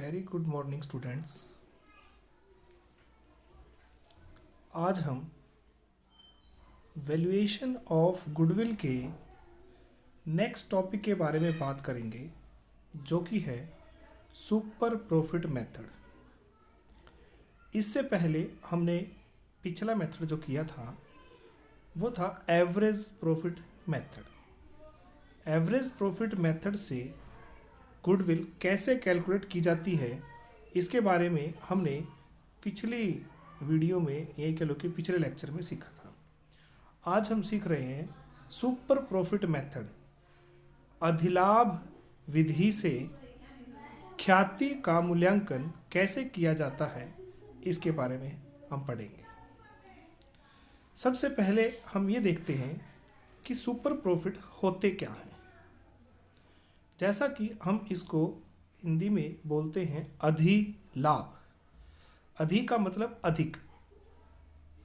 Very good morning students. आज हम valuation of goodwill के नेक्स्ट टॉपिक के बारे में बात करेंगे, जो कि है सुपर प्रॉफिट मेथड। इससे पहले हमने पिछला मेथड जो किया था वो था average profit method. Average profit method से गुडविल कैसे कैलकुलेट की जाती है, इसके बारे में हमने पिछली वीडियो में, यही कह लो कि पिछले लेक्चर में सीखा था। आज हम सीख रहे हैं सुपर प्रॉफिट मेथड, अधिलाभ विधि से ख्याति का मूल्यांकन कैसे किया जाता है, इसके बारे में हम पढ़ेंगे। सबसे पहले हम ये देखते हैं कि सुपर प्रॉफिट होते क्या हैं। जैसा कि हम इसको हिंदी में बोलते हैं अधिलाभ। अधि का मतलब अधिक,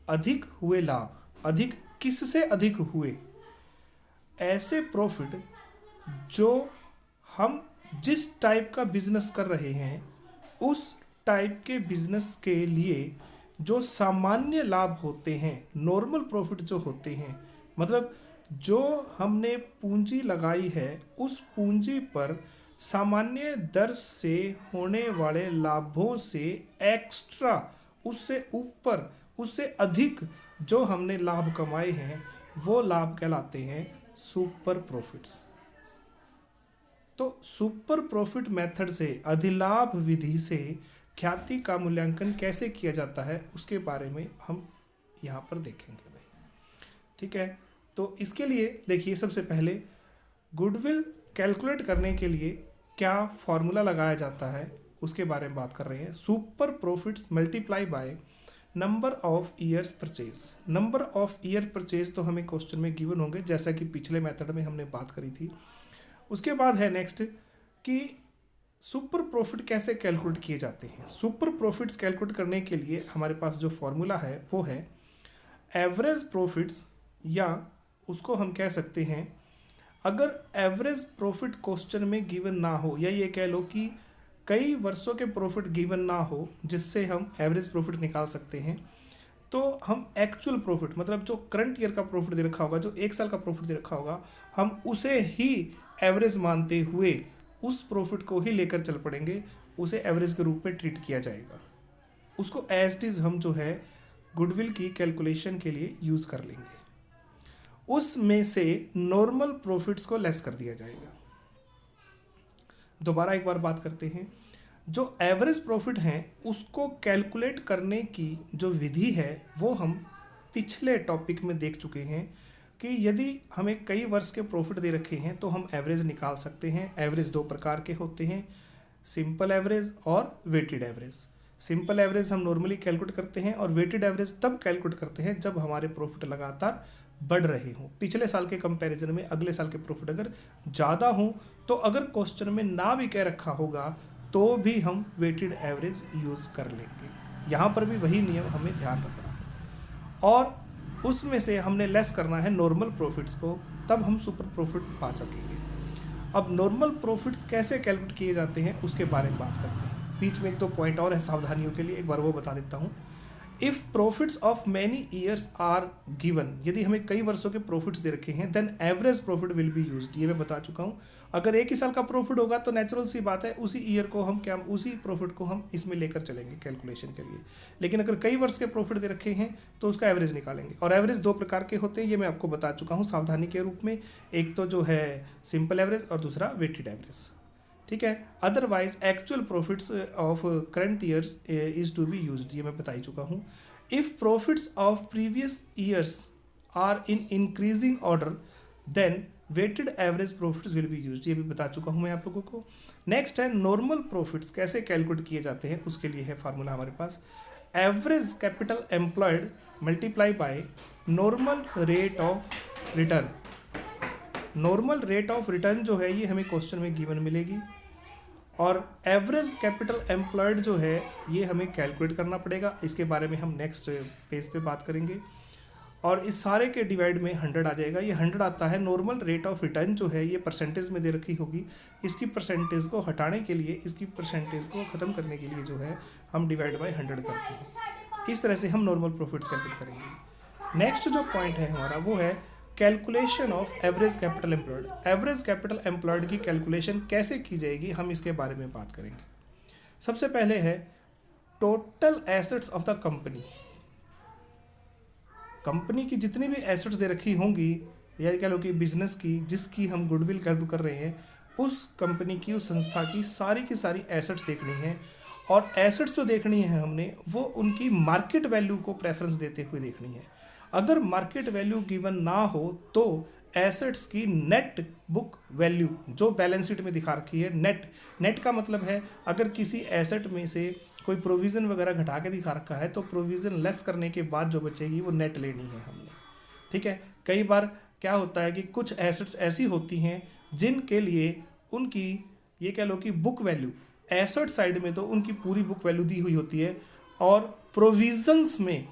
अधिक हुए लाभ। अधिक किससे अधिक हुए? ऐसे प्रॉफिट जो हम जिस टाइप का बिजनेस कर रहे हैं उस टाइप के बिजनेस के लिए जो सामान्य लाभ होते हैं, नॉर्मल प्रॉफिट जो होते हैं, मतलब जो हमने पूंजी लगाई है उस पूंजी पर सामान्य दर से होने वाले लाभों से एक्स्ट्रा, उससे ऊपर, उससे अधिक जो हमने लाभ कमाए हैं वो लाभ कहलाते हैं सुपर प्रॉफिट्स। तो सुपर प्रॉफिट मेथड से, अधिलाभ विधि से ख्याति का मूल्यांकन कैसे किया जाता है उसके बारे में हम यहाँ पर देखेंगे भाई। ठीक है, तो इसके लिए देखिए, सबसे पहले गुडविल कैलकुलेट करने के लिए क्या फॉर्मूला लगाया जाता है उसके बारे में बात कर रहे हैं। Super profits multiply by number of years purchase. Number of year purchase तो हमें क्वेश्चन में गिवन होंगे, जैसा कि पिछले मेथड में हमने बात करी थी। उसके बाद है नेक्स्ट कि सुपर प्रॉफिट कैसे कैलकुलेट किए जाते हैं। सुपर प्रॉफिट्स कैलकुलेट करने के लिए हमारे पास जो फॉर्मूला है वो है एवरेज प्रॉफिट्स, या उसको हम कह सकते हैं, अगर एवरेज प्रॉफिट क्वेश्चन में गिवन ना हो, या ये कह लो कि कई वर्षों के प्रॉफिट गिवन ना हो जिससे हम एवरेज प्रॉफिट निकाल सकते हैं, तो हम एक्चुअल प्रॉफिट, मतलब जो करंट ईयर का प्रॉफिट दे रखा होगा, जो एक साल का प्रॉफिट दे रखा होगा, हम उसे ही एवरेज मानते हुए उस प्रॉफिट को ही लेकर चल पड़ेंगे। उसे एवरेज के रूप में ट्रीट किया जाएगा। उसको एज इट इज हम जो है गुडविल की कैलकुलेशन के लिए यूज कर लेंगे। उसमें से नॉर्मल प्रॉफिट्स को लेस कर दिया जाएगा। दोबारा एक बार बात करते हैं, जो एवरेज प्रॉफिट है उसको कैलकुलेट करने की जो विधि है वो हम पिछले टॉपिक में देख चुके हैं कि यदि हमें कई वर्ष के प्रॉफिट दे रखे हैं तो हम एवरेज निकाल सकते हैं। एवरेज दो प्रकार के होते हैं, सिंपल एवरेज और वेटेड एवरेज। सिंपल एवरेज हम नॉर्मली कैलकुलेट करते हैं और वेटेड एवरेज तब कैलकुलेट करते हैं जब हमारे प्रॉफिट लगातार बढ़ रहे हों। पिछले साल के कंपैरिजन में अगले साल के प्रॉफिट अगर ज़्यादा हों, तो अगर क्वेश्चन में ना भी कह रखा होगा तो भी हम वेटेड एवरेज यूज़ कर लेंगे। यहाँ पर भी वही नियम हमें ध्यान रखना है, और उसमें से हमने लेस करना है नॉर्मल प्रॉफिट्स को, तब हम सुपर प्रॉफिट पा सकेंगे। अब नॉर्मल प्रॉफिट्स कैसे कैलकुलेट किए जाते हैं उसके बारे में बात करते हैं। बीच में एक दो पॉइंट और है सावधानियों के लिए, एक बार वो बता देता हूँ। If profits of many years are given, यदि हमें कई वर्षों के प्रॉफिट्स दे रखे हैं, then average profit will be used. ये मैं बता चुका हूँ। अगर एक ही साल का प्रॉफिट होगा तो नेचुरल सी बात है उसी ईयर को हम क्या, उसी प्रॉफिट को हम इसमें लेकर चलेंगे कैलकुलेशन के लिए। लेकिन अगर कई वर्ष के प्रॉफिट दे रखे हैं तो उसका एवरेज निकालेंगे। और एवरेज दो प्रकार के होते हैं, ये मैं आपको बता चुका हूँ सावधानी के रूप में। एक तो जो है सिंपल एवरेज और दूसरा वेटेड एवरेज। ठीक है, otherwise actual profits of current years is to be used, ये मैं बता ही चुका हूँ। If profits of previous years are in increasing order, then weighted average profits will be used, ये भी बता चुका हूँ मैं आप लोगों को। नेक्स्ट है नॉर्मल प्रॉफिट्स कैसे कैलकुलेट किए जाते हैं, उसके लिए है फार्मूला हमारे पास, average capital employed multiply by normal rate of return. Normal rate of return जो है ये हमें क्वेश्चन में गिवन मिलेगी, और एवरेज कैपिटल एम्प्लॉयड जो है ये हमें कैलकुलेट करना पड़ेगा। इसके बारे में हम नेक्स्ट पेज पे बात करेंगे। और इस सारे के डिवाइड में 100 आ जाएगा। ये 100 आता है नॉर्मल रेट ऑफ रिटर्न जो है, ये परसेंटेज में दे रखी होगी। इसकी परसेंटेज को हटाने के लिए, इसकी परसेंटेज को ख़त्म करने के लिए जो है हम डिवाइड बाय 100 करते हैं। इस तरह से हम नॉर्मल प्रॉफिट्स कैलकुलेट करेंगे। नेक्स्ट जो पॉइंट है हमारा वो है calculation of average capital employed. Average capital employed की कैलकुलेशन कैसे की जाएगी, हम इसके बारे में बात करेंगे। सबसे पहले है total assets of the company. Company की जितनी भी एसेट्स दे रखी होंगी, या कह लो कि बिजनेस की जिसकी हम गुडविल कैलकुलेट कर रहे हैं, उस कंपनी की, उस संस्था की सारी एसेट्स देखनी है। और एसेट्स जो देखनी है हमने, वो उनकी मार्केट वैल्यू को प्रेफरेंस देते हुए देखनी है। अगर मार्केट वैल्यू गिवन ना हो तो एसेट्स की नेट बुक वैल्यू जो बैलेंस शीट में दिखा रखी है, नेट का मतलब है अगर किसी एसेट में से कोई प्रोविज़न वगैरह घटा के दिखा रखा है तो प्रोविज़न लेस करने के बाद जो बचेगी वो नेट लेनी है हमने। ठीक है। कई बार क्या होता है कि कुछ एसेट्स ऐसी होती हैं जिनके लिए उनकी, ये कह लो कि बुक वैल्यू, एसेट साइड में तो उनकी पूरी बुक वैल्यू दी हुई होती है, और प्रोविजंस में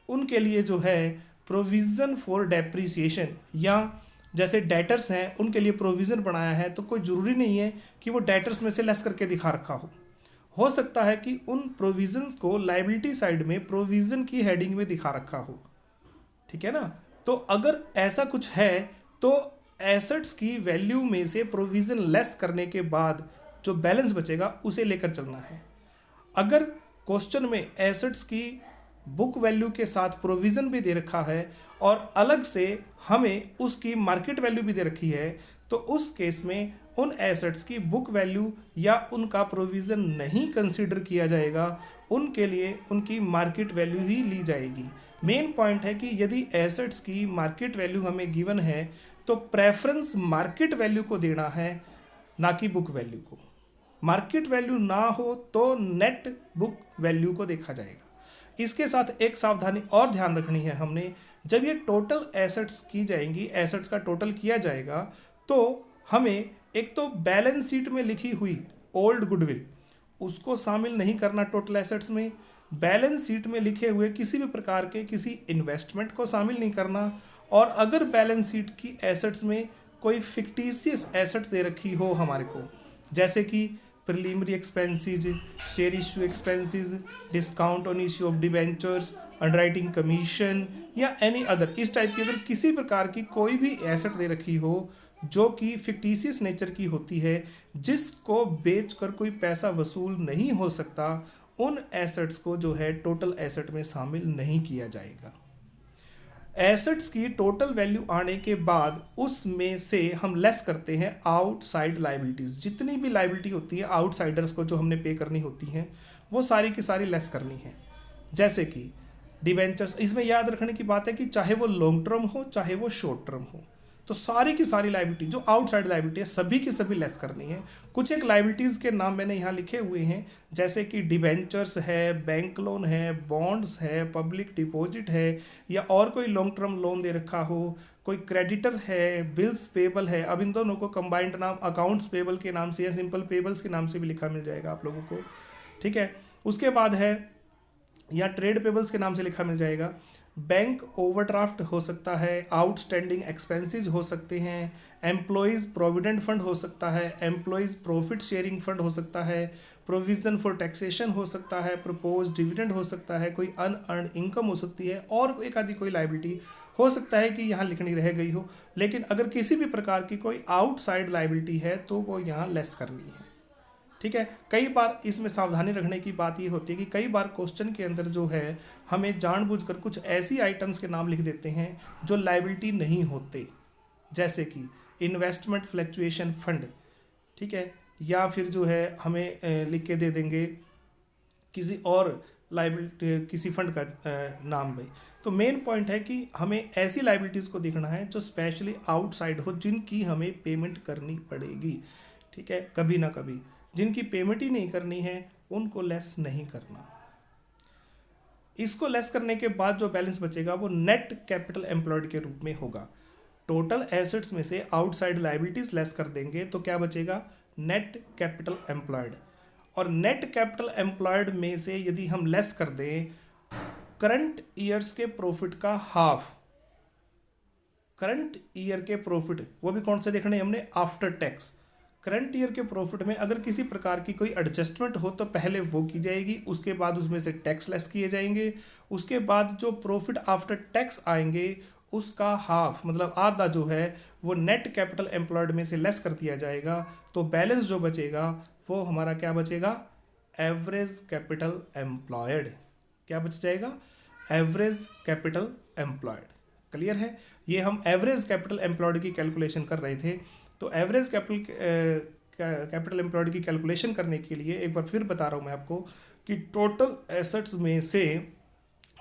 उनके लिए जो है प्रोविज़न फॉर डेप्रिसिएशन, या जैसे डेटर्स हैं उनके लिए प्रोविज़न बनाया है, तो कोई ज़रूरी नहीं है कि वो डेटर्स में से लेस करके दिखा रखा हो सकता है कि उन प्रोविजंस को लाइबिलिटी साइड में प्रोविज़न की हेडिंग में दिखा रखा हो। ठीक है ना। तो अगर ऐसा कुछ है तो एसेट्स की वैल्यू में से प्रोविज़न लेस करने के बाद जो बैलेंस बचेगा उसे लेकर चलना है। अगर क्वेश्चन में एसेट्स की बुक वैल्यू के साथ प्रोविज़न भी दे रखा है और अलग से हमें उसकी मार्केट वैल्यू भी दे रखी है, तो उस केस में उन एसेट्स की बुक वैल्यू या उनका प्रोविज़न नहीं कंसीडर किया जाएगा, उनके लिए उनकी मार्केट वैल्यू ही ली जाएगी। मेन पॉइंट है कि यदि एसेट्स की मार्केट वैल्यू हमें गिवन है तो प्रेफरेंस मार्केट वैल्यू को देना है, ना कि बुक वैल्यू को। मार्केट वैल्यू ना हो तो नेट बुक वैल्यू को देखा जाएगा। इसके साथ एक सावधानी और ध्यान रखनी है हमने, जब ये टोटल एसेट्स की जाएंगी, एसेट्स का टोटल किया जाएगा, तो हमें एक तो बैलेंस शीट में लिखी हुई ओल्ड गुडविल उसको शामिल नहीं करना टोटल एसेट्स में, बैलेंस शीट में लिखे हुए किसी भी प्रकार के किसी इन्वेस्टमेंट को शामिल नहीं करना, और अगर बैलेंस शीट की एसेट्स में कोई फिक्टिशियस एसेट्स दे रखी हो हमारे को, जैसे कि preliminary expenses, share issue expenses, discount on issue of debentures, underwriting commission या एनी अदर, इस टाइप की अगर किसी प्रकार की कोई भी एसेट दे रखी हो जो कि फिक्टिशियस नेचर की होती है, जिसको बेचकर कोई पैसा वसूल नहीं हो सकता, उन एसेट्स को जो है टोटल एसेट में शामिल नहीं किया जाएगा। एसेट्स की टोटल वैल्यू आने के बाद उसमें से हम लेस करते हैं आउटसाइड लाइबिलिटीज़। जितनी भी लाइबिलिटी होती है आउटसाइडर्स को जो हमने पे करनी होती हैं, वो सारी की सारी लेस करनी है। जैसे कि डिबेंचर्स, इसमें याद रखने की बात है कि चाहे वो लॉन्ग टर्म हो चाहे वो शॉर्ट टर्म हो, तो सारी की सारी लाइबिलिटी जो आउटसाइड लाइबिलिटी है सभी की सभी लेस करनी है। कुछ एक लाइबिलिटीज़ के नाम मैंने यहाँ लिखे हुए हैं, जैसे कि डिबेंचर्स है, बैंक लोन है, बॉन्ड्स है, पब्लिक डिपॉजिट है, या और कोई लॉन्ग टर्म लोन दे रखा हो, कोई क्रेडिटर है, बिल्स पेबल है। अब इन दोनों को कंबाइंड नाम अकाउंट्स पेबल के नाम से या सिंपल पेबल्स के नाम से भी लिखा मिल जाएगा आप लोगों को। ठीक है। उसके बाद है या ट्रेड पेबल्स के नाम से लिखा मिल जाएगा। बैंक ओवरड्राफ्ट हो सकता है, आउटस्टैंडिंग एक्सपेंसेस हो सकते हैं, एम्प्लॉयज़ प्रोविडेंट फंड हो सकता है, एम्प्लॉयज़ प्रॉफिट शेयरिंग फंड हो सकता है, प्रोविज़न फॉर टैक्सेशन हो सकता है, प्रपोज डिविडेंड हो सकता है, कोई अनअर्न्ड इनकम हो सकती है, और एक आदि कोई लाइबिलिटी हो सकता है कि यहाँ लिखनी रह गई हो। लेकिन अगर किसी भी प्रकार की कोई आउटसाइड लाइबिलिटी है तो वो यहाँ लेस करनी है। ठीक है। कई बार इसमें सावधानी रखने की बात ये होती है कि कई बार क्वेश्चन के अंदर जो है हमें जानबूझकर कुछ ऐसी आइटम्स के नाम लिख देते हैं जो लाइबिलिटी नहीं होते, जैसे कि इन्वेस्टमेंट फ्लक्चुएशन फंड। ठीक है। या फिर जो है हमें लिख के दे देंगे किसी और लाइबिलिटी, किसी फंड का नाम भाई। तो मेन पॉइंट है कि हमें ऐसी लाइबिलिटीज़ को देखना है जो स्पेशली आउटसाइड हो, जिनकी हमें पेमेंट करनी पड़ेगी। ठीक है। कभी ना कभी जिनकी पेमेंट ही नहीं करनी है उनको लेस नहीं करना। इसको लेस करने के बाद जो बैलेंस बचेगा वो नेट कैपिटल एम्प्लॉयड के रूप में होगा। टोटल एसेट्स में से आउटसाइड लाइबिलिटीज लेस कर देंगे तो क्या बचेगा, नेट कैपिटल एम्प्लॉयड। और नेट कैपिटल एम्प्लॉयड में से यदि हम लेस कर दें करंट ईयर्स के प्रॉफिट का हाफ, करंट ईयर के प्रॉफिट वो भी कौन से देखने हमने, आफ्टर टैक्स। करंट ईयर के प्रॉफिट में अगर किसी प्रकार की कोई एडजस्टमेंट हो तो पहले वो की जाएगी, उसके बाद उसमें से टैक्स लेस किए जाएंगे, उसके बाद जो प्रॉफिट आफ्टर टैक्स आएंगे उसका हाफ मतलब आधा जो है वो नेट कैपिटल एम्प्लॉयड में से लेस कर दिया जाएगा। तो बैलेंस जो बचेगा वो हमारा क्या बचेगा, एवरेज कैपिटल एम्प्लॉयड। क्या बच जाएगा, एवरेज कैपिटल एम्प्लॉयड। क्लियर है, ये हम एवरेज कैपिटल एम्प्लॉयड की कैलकुलेशन कर रहे थे। तो एवरेज कैपिटल एम्प्लॉयड की कैलकुलेशन करने के लिए एक बार फिर बता रहा हूँ मैं आपको कि टोटल एसेट्स में से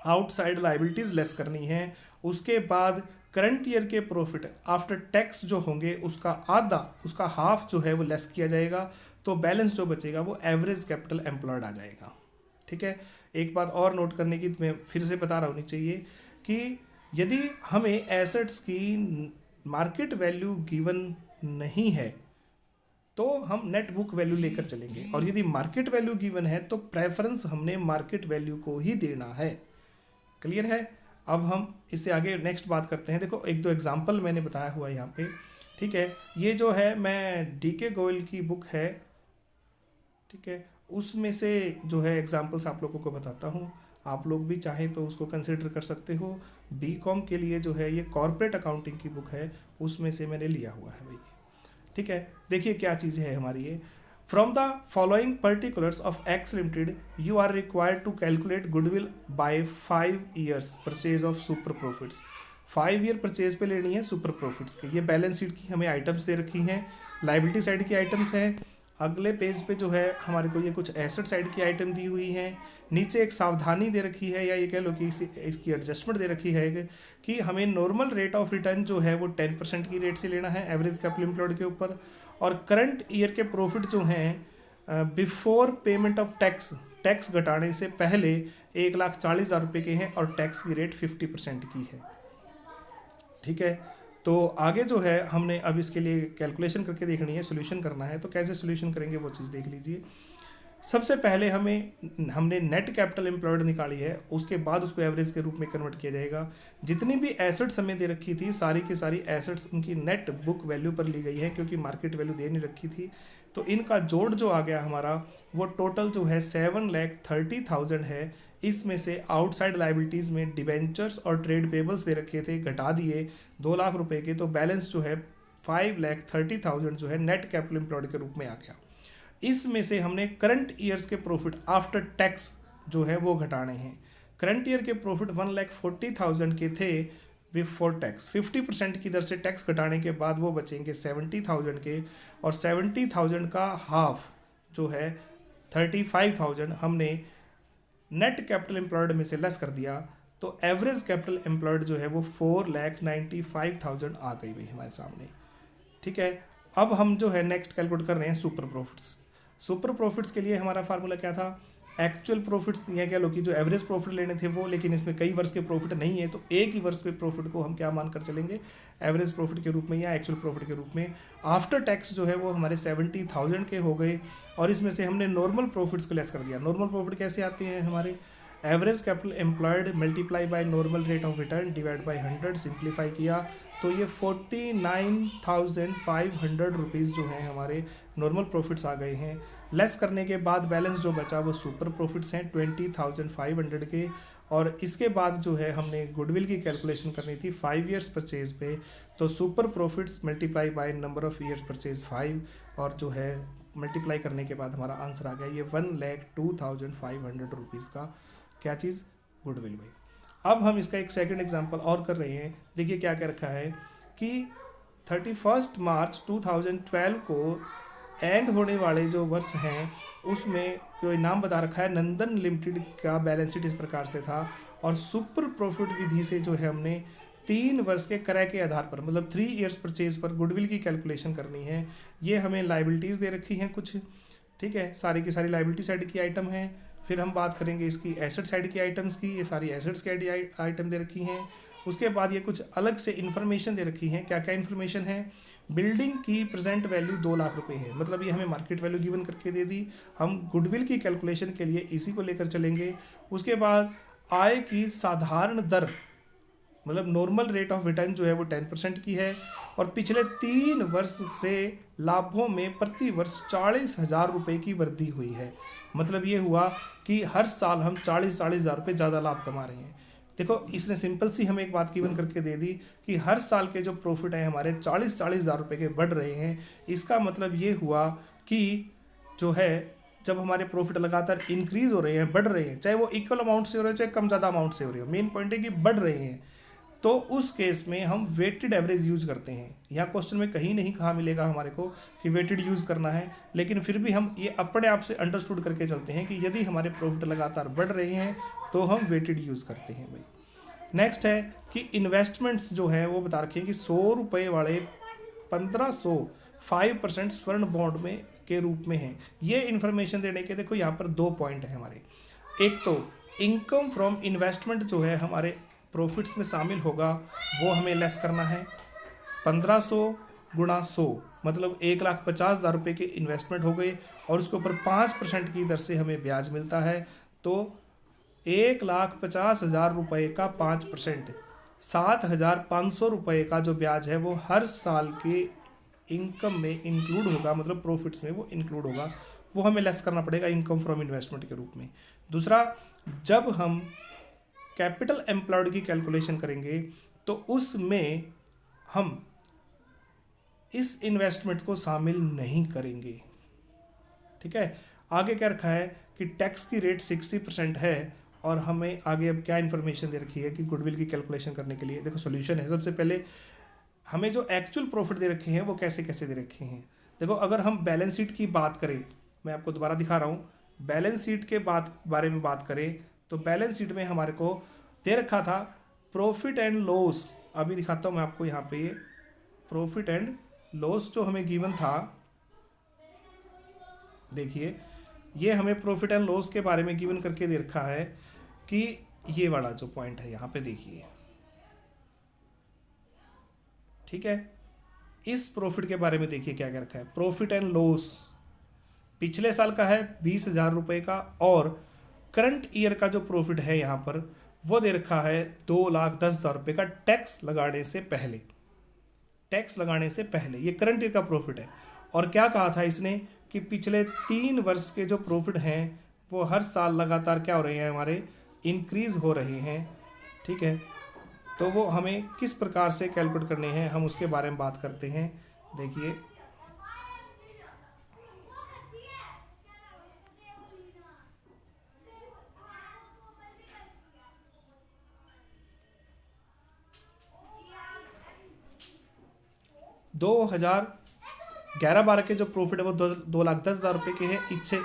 आउटसाइड लाइबिलिटीज लेस करनी है, उसके बाद करंट ईयर के प्रॉफिट आफ्टर टैक्स जो होंगे उसका आधा, उसका हाफ जो है वो लेस किया जाएगा, तो बैलेंस जो बचेगा वो एवरेज कैपिटल एम्प्लॉयड आ जाएगा। ठीक है, एक बात और नोट करने की मैं फिर से बता रहा होनी चाहिए कि यदि हमें एसेट्स की मार्केट वैल्यू गिवन नहीं है तो हम नेट बुक वैल्यू लेकर चलेंगे, और यदि मार्केट वैल्यू गिवन है तो प्रेफरेंस हमने मार्केट वैल्यू को ही देना है। क्लियर है, अब हम इससे आगे नेक्स्ट बात करते हैं। देखो एक दो एग्जांपल मैंने बताया हुआ है यहाँ पे। ठीक है, ये जो है मैं डीके गोयल की बुक है, ठीक है, उसमें से जो है एग्जांपल्स आप लोगों को बताता हूँ, आप लोग भी चाहें तो उसको कंसिडर कर सकते हो। बीकॉम के लिए जो है ये कॉर्पोरेट अकाउंटिंग की बुक है, उसमें से मैंने लिया हुआ है भैया। ठीक है, देखिए क्या चीज़ है हमारी ये। From the following particulars of X limited you are required to calculate goodwill by 5 years purchase of super profits. 5 year purchase पे लेनी है सुपर प्रॉफिट्स के। ये बैलेंस शीट की हमें आइटम्स दे रखी हैं, लाइबिलिटी साइड की आइटम्स हैं। अगले पेज पे जो है हमारे को ये कुछ एसेट साइड की आइटम दी हुई हैं। नीचे एक सावधानी दे रखी है, या ये कह लो कि इसकी एडजस्टमेंट दे रखी है कि हमें नॉर्मल रेट ऑफ रिटर्न जो है वो 10% की रेट से लेना है एवरेज कैपिटल एम्प्लॉयड के ऊपर। और करंट ईयर के प्रॉफिट जो हैं before payment of tax, tax घटाने से पहले 1,40,000 रुपये के हैं और टैक्स की रेट 50% की है। ठीक है, तो आगे जो है हमने अब इसके लिए कैलकुलेशन करके देखनी है, सोल्यूशन करना है। तो कैसे सोल्यूशन करेंगे वो चीज़ देख लीजिए। सबसे पहले हमने नेट कैपिटल एम्प्लॉयड निकाली है, उसके बाद उसको एवरेज के रूप में कन्वर्ट किया जाएगा। जितनी भी एसेट्स हमें दे रखी थी सारी की सारी एसेट्स उनकी नेट बुक वैल्यू पर ली गई है, क्योंकि मार्केट वैल्यू दे नहीं रखी थी। तो इनका जोड़ जो आ गया हमारा वो टोटल जो है 7,30,000 है। इसमें से आउटसाइड लाइबिलिटीज़ में डिबेंचर्स और ट्रेड पेबल्स दे रखे थे, घटा दिए 2 लाख रुपए के, तो बैलेंस जो है 5,30,000 जो है नेट कैपिटल एम्प्लॉयड के रूप में आ गया। इसमें से हमने करंट ईयर्स के प्रॉफिट आफ्टर टैक्स जो है वो घटाने हैं। करंट ईयर के प्रॉफिट 1,40,000 के थे बिफोर टैक्स, 50% की दर से टैक्स घटाने के बाद वो बचेंगे 70,000 के, और 70,000 का हाफ जो है 35,000 हमने नेट कैपिटल एम्प्लॉयड में से लेस कर दिया। तो एवरेज कैपिटल एम्प्लॉयड जो है वो 4,95,000 आ गई भाई हमारे सामने। ठीक है, अब हम जो है नेक्स्ट कैलकुलेट कर रहे हैं सुपर प्रॉफिट्स। सुपर प्रॉफिट्स के लिए हमारा फार्मूला क्या था, एक्चुअल प्रॉफिट्स, या कह लो कि जो एवरेज प्रॉफिट लेने थे वो, लेकिन इसमें कई वर्ष के प्रॉफिट नहीं है, तो एक ही वर्ष के प्रॉफिट को हम क्या मानकर चलेंगे, एवरेज प्रॉफिट के रूप में या एक्चुअल प्रॉफिट के रूप में। आफ्टर टैक्स जो है वो हमारे 70,000 के हो गए, और इसमें से हमने नॉर्मल प्रॉफिट्स को लेस कर दिया। नॉर्मल प्रॉफिट कैसे आते हैं हमारे, average capital employed multiply by normal rate of return divide by 100, simplify किया तो ये 49,500 रुपीज़ जो हैं हमारे नॉर्मल प्रॉफिट्स आ गए हैं। लेस करने के बाद बैलेंस जो बचा वो सुपर प्रॉफिट्स हैं 20,500 के। और इसके बाद जो है हमने गुडविल की कैलकुलेशन करनी थी 5 ईयर्स परचेज पे, तो super profits multiply by number of years purchase 5, और जो है मल्टीप्लाई करने के बाद हमारा आंसर आ गया ये 1,02,500 रुपीज़ का क्या चीज़, गुडविल भाई। अब हम इसका एक सेकंड एग्जांपल और कर रहे हैं। देखिए क्या क्या रखा है कि 31 मार्च 2012 को एंड होने वाले जो वर्ष हैं उसमें कोई नाम बता रखा है, नंदन लिमिटेड का बैलेंस शीट इस प्रकार से था, और सुपर प्रॉफिट विधि से जो है हमने 3 वर्ष के क्रय के आधार पर, मतलब 3 ईयर्स परचेज पर गुडविल की कैलकुलेशन करनी है। ये हमें लाइबिलिटीज़ दे रखी हैं कुछ, ठीक है, सारी की सारी लाइबिलिटी साइड की आइटम है। फिर हम बात करेंगे इसकी एसेट साइड की आइटम्स की, ये सारी एसेट्स की आइटम दे रखी हैं। उसके बाद ये कुछ अलग से इन्फॉर्मेशन दे रखी है। क्या क्या इन्फॉर्मेशन है, बिल्डिंग की प्रेजेंट वैल्यू 2 लाख रुपए है, मतलब ये हमें मार्केट वैल्यू गिवन करके दे दी। हम गुडविल की कैलकुलेशन के लिए इसी को लेकर चलेंगे। उसके बाद आय की साधारण दर मतलब नॉर्मल रेट ऑफ रिटर्न जो है वो 10% की है, और पिछले 3 वर्ष से लाभों में प्रति वर्ष 40,000 रुपये की वृद्धि हुई है। मतलब ये हुआ कि हर साल हम 40,000 रुपये ज़्यादा लाभ कमा रहे हैं। देखो इसने सिंपल सी हमें एक बात गिवन करके दे दी कि हर साल के जो प्रॉफिट है हमारे 40,000 रुपये के बढ़ रहे हैं। इसका मतलब ये हुआ कि जो है जब हमारे प्रॉफिट लगातार इंक्रीज हो रहे हैं, बढ़ रहे हैं, चाहे वो इक्वल अमाउंट से हो रहे हैं चाहे कम ज़्यादा अमाउंट से हो रहे हो, मेन पॉइंट है कि बढ़ रहे हैं, तो उस केस में हम वेटेड एवरेज यूज करते हैं। यहाँ क्वेश्चन में कहीं नहीं कहा मिलेगा हमारे को कि वेटेड यूज करना है, लेकिन फिर भी हम ये अपने आप से अंडरस्टूड करके चलते हैं कि यदि हमारे प्रॉफिट लगातार बढ़ रहे हैं तो हम वेटेड यूज करते हैं भाई। नेक्स्ट है कि इन्वेस्टमेंट्स जो है वो बता रखे हैं कि 100 रुपये वाले 1500 5% स्वर्ण बॉन्ड में के रूप में है। ये इन्फॉर्मेशन देने के देखो यहाँ पर 2 पॉइंट है हमारे। एक तो इनकम फ्रॉम इन्वेस्टमेंट जो है हमारे प्रॉफिट्स में शामिल होगा वो हमें लेस करना है। 1500 गुणा 100 मतलब 1,50,000 रुपये के इन्वेस्टमेंट हो गए, और उसके ऊपर 5% की दर से हमें ब्याज मिलता है। तो 1,50,000 रुपये का 5% 7,500 रुपये का जो ब्याज है वो हर साल के इनकम में इंक्लूड होगा, मतलब प्रॉफिट्स में वो इंक्लूड होगा, वो हमें लेस करना पड़ेगा इनकम फ्रॉम इन्वेस्टमेंट के रूप में। दूसरा, जब हम कैपिटल एम्प्लॉयड की कैलकुलेशन करेंगे तो उसमें हम इस इन्वेस्टमेंट को शामिल नहीं करेंगे। ठीक है, आगे क्या रखा है कि टैक्स की रेट 60% है, और हमें आगे अब क्या इन्फॉर्मेशन दे रखी है कि गुडविल की कैलकुलेशन करने के लिए देखो सोल्यूशन है। सबसे पहले हमें जो एक्चुअल प्रॉफिट दे रखे हैं वो कैसे कैसे दे रखे हैं। देखो अगर हम बैलेंस शीट की बात करें, मैं आपको दोबारा दिखा रहा हूँ, बैलेंस शीट के बारे में बात करें तो बैलेंस शीट में हमारे को दे रखा था प्रॉफिट एंड लॉस। अभी दिखाता हूँ मैं आपको यहाँ पे, प्रॉफिट एंड लॉस जो हमें गिवन था, देखिए ये हमें प्रॉफिट एंड लॉस के बारे में गिवन करके दे रखा है कि ये वाला जो पॉइंट है यहाँ पे देखिए, ठीक है। इस प्रॉफिट के बारे में देखिए क्या क्या रखा है। प्रॉफिट एंड लॉस पिछले साल का है 20,000 रुपये का, और करंट ईयर का जो प्रॉफिट है यहाँ पर वो दे रखा है 2,10,000 रुपये का टैक्स लगाने से पहले। टैक्स लगाने से पहले ये करंट ईयर का प्रॉफिट है। और क्या कहा था इसने कि पिछले 3 वर्ष के जो प्रॉफिट हैं वो हर साल लगातार क्या हो रहे हैं, हमारे इंक्रीज हो रहे हैं। ठीक है, तो वो हमें किस प्रकार से कैलकुलेट करने हैं हम उसके बारे में बात करते हैं। देखिए 2011-12 के जो प्रॉफिट है वो 2,10,000 रुपये के हैं।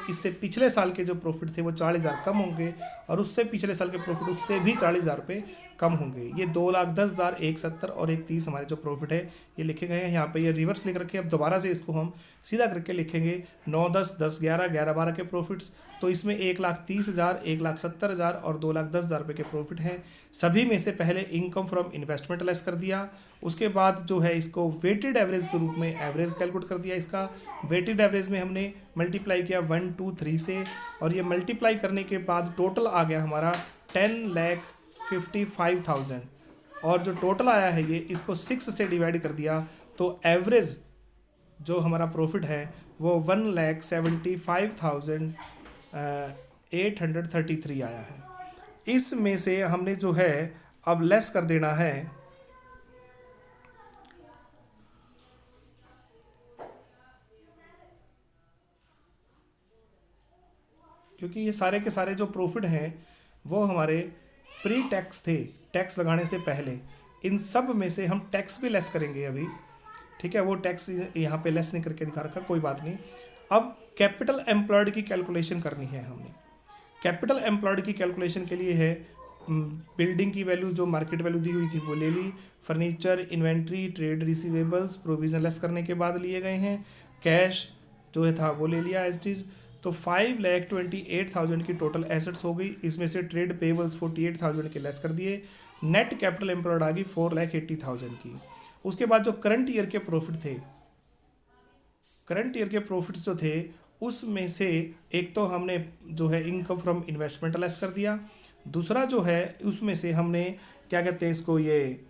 इससे पिछले साल के जो प्रॉफिट थे वो 40,000 कम होंगे, और उससे पिछले साल के प्रॉफिट उससे भी 40,000 रुपये कम होंगे। ये 2,10,000, 170 और 130 हमारे जो प्रॉफिट है ये लिखे गए हैं यहाँ पे, ये रिवर्स लिख रखे हैं। अब दोबारा से इसको हम सीधा करके लिखेंगे 9, 10, 10, 11, 11, 12 के प्रॉफिट्स। तो इसमें 1,30,000, 1,70,000 और 2,10,000 रुपये के प्रॉफिट हैं। सभी में से पहले इनकम फ्रॉम इन्वेस्टमेंट लेस कर दिया, उसके बाद जो है इसको वेटेड एवरेज के रूप में एवरेज कैलकुलेट कर दिया। इसका वेटेड एवरेज में हमने मल्टीप्लाई किया 1, 2, 3 से, और ये मल्टीप्लाई करने के बाद टोटल आ गया हमारा 10,55,000, और जो टोटल आया है ये इसको 6 से डिवाइड कर दिया, तो एवरेज जो हमारा प्रॉफिट है वो 1,75,833 आया है। इसमें से हमने जो है अब लेस कर देना है क्योंकि ये सारे के सारे जो प्रॉफिट हैं वो हमारे प्री टैक्स थे, टैक्स लगाने से पहले। इन सब में से हम टैक्स भी लेस करेंगे अभी। ठीक है, वो टैक्स यहाँ पे लेस नहीं करके दिखा रखा, कोई बात नहीं। अब कैपिटल एम्प्लॉयड की कैलकुलेशन करनी है हमने। कैपिटल एम्प्लॉयड की कैलकुलेशन के लिए है बिल्डिंग की वैल्यू जो मार्केट वैल्यू दी हुई थी वो ले ली, furniture, inventory, trade receivables provision less करने के बाद लिए गए हैं, कैश जो है था वो ले लिया एज इट इज़। तो 5,28,000 की टोटल एसेट्स हो गई। इसमें से ट्रेड पेबल्स 48,000 के लेस कर दिए, नेट कैपिटल एम्प्लॉयड आ गई 4,80,000 की। उसके बाद जो करंट ईयर के प्रॉफिट थे, करंट ईयर के प्रॉफिट्स जो थे उसमें से एक तो हमने जो है इनकम फ्रॉम इन्वेस्टमेंट लेस कर दिया, दूसरा जो है उसमें से हमने क्या कहते हैं इसको, ये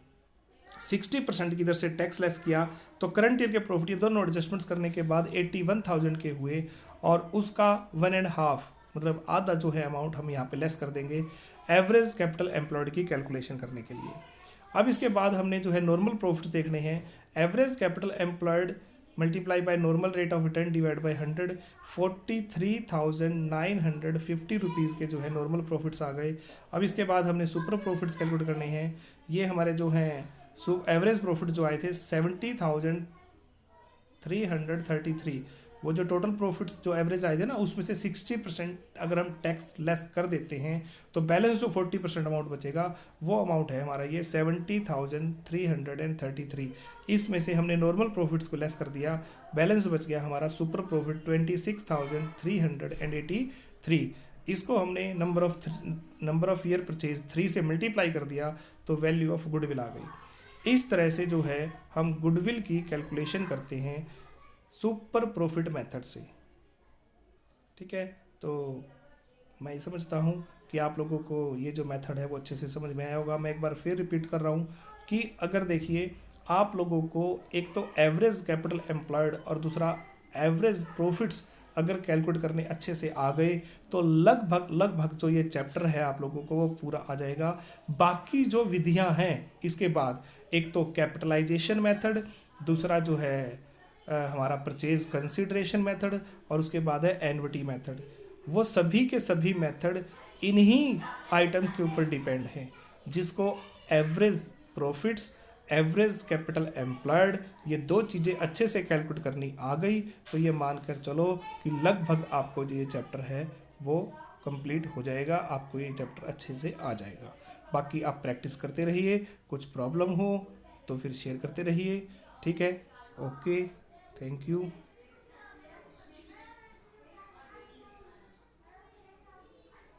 60% की दर से टैक्स लेस किया, तो करंट ईयर के प्रॉफिट ये दोनों एडजस्टमेंट्स करने के बाद 81,000 के हुए, और उसका 1.5 मतलब आधा जो है अमाउंट हम यहाँ पे लेस कर देंगे एवरेज कैपिटल एम्प्लॉयड की कैलकुलेशन करने के लिए। अब इसके बाद हमने जो है नॉर्मल प्रॉफिट्स देखने हैं। Average capital employed multiply by normal rate of return divide by 100, 43,950 rupees के जो है नॉर्मल प्रॉफिट्स आ गए। अब इसके बाद हमने सुपर प्रॉफिट्स कैलकुलेट करने हैं। ये हमारे जो हैं एवरेज प्रॉफिट जो आए थे 70,333, वो जो टोटल प्रॉफिट्स जो एवरेज आए थे ना, उसमें से 60% अगर हम टैक्स लेस कर देते हैं तो बैलेंस जो 40% अमाउंट बचेगा वो अमाउंट है हमारा ये 70,333। इसमें से हमने नॉर्मल प्रॉफिट्स को लेस कर दिया, बैलेंस बच गया हमारा सुपर प्रॉफिट 26,383। इसको हमने नंबर ऑफ ईयर परचेज 3 से मल्टीप्लाई कर दिया तो वैल्यू ऑफ गुडविल आ गई। इस तरह से जो है हम गुडविल की कैलकुलेशन करते हैं सुपर प्रॉफिट मेथड से। ठीक है, तो मैं समझता हूँ कि आप लोगों को ये जो मेथड है वो अच्छे से समझ में आया होगा। मैं एक बार फिर रिपीट कर रहा हूँ कि अगर देखिए आप लोगों को एक तो एवरेज कैपिटल एम्प्लॉयड और दूसरा एवरेज प्रॉफिट्स अगर कैलकुलेट करने अच्छे से आ गए तो लगभग जो ये चैप्टर है आप लोगों को वो पूरा आ जाएगा। बाकी जो विधियां हैं इसके बाद, एक तो कैपिटलाइजेशन मेथड, दूसरा जो है हमारा परचेज कंसिडरेशन मेथड, और उसके बाद है एन्युटी मेथड, वो सभी के सभी मेथड इन्हीं आइटम्स के ऊपर डिपेंड हैं, जिसको average profits, average capital employed, ये दो चीज़ें अच्छे से कैलकुलेट करनी आ गई तो ये मानकर चलो कि लगभग आपको जो ये चैप्टर है वो कंप्लीट हो जाएगा, आपको ये चैप्टर अच्छे से आ जाएगा। बाकी आप प्रैक्टिस करते रहिए, कुछ प्रॉब्लम हो तो फिर शेयर करते रहिए। ठीक है, ओके, थैंक यू।